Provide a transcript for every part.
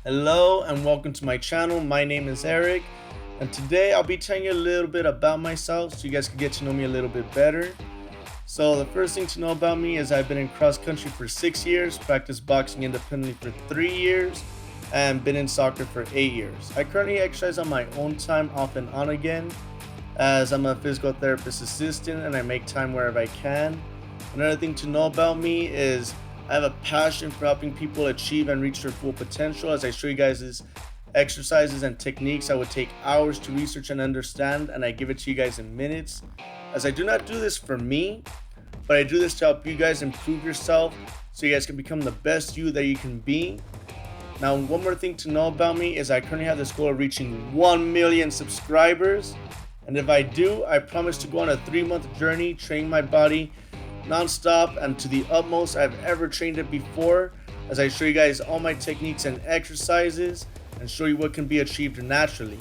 Hello and welcome to my channel. My name is Eric, and today I'll be telling you a little bit about myself so you guys can get to know me a little bit better. So the first thing to know about me is I've been in cross country for 6 years, practiced boxing independently for 3 years, and been in soccer for 8 years. I currently exercise on my own time off and on again, as I'm a physical therapist assistant and I make time wherever I can. Another thing to know about me is I have a passion for helping people achieve and reach their full potential. As I show you guys exercises and techniques I would take hours to research and understand, and I give it to you guys in minutes. As I do not do this for me, but I do this to help you guys improve yourself so you guys can become the best you that you can be. Now, one more thing to know about me is I currently have this goal of reaching 1 million subscribers. And if I do, I promise to go on a 3-month journey training my body non-stop and to the utmost I've ever trained it before, as I show you guys all my techniques and exercises and show you what can be achieved naturally.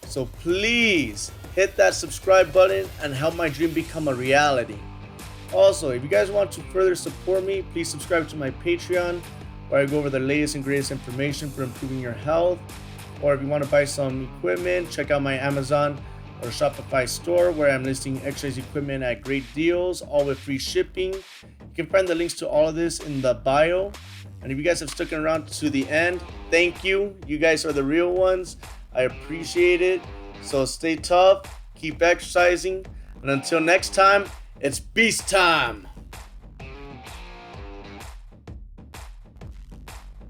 So please hit that subscribe button and help my dream become a reality. Also, if you guys want to further support me, please subscribe to my Patreon, where I go over the latest and greatest information for improving your health. Or if you want to buy some equipment, check out my Amazon or Shopify Store, where I'm listing exercise equipment at great deals, all with free shipping. You can find the links to all of this in the bio. And if you guys have stuck around to the end, thank you. You guys are the real ones. I appreciate it. So stay tough, keep exercising, and until next time, it's beast time.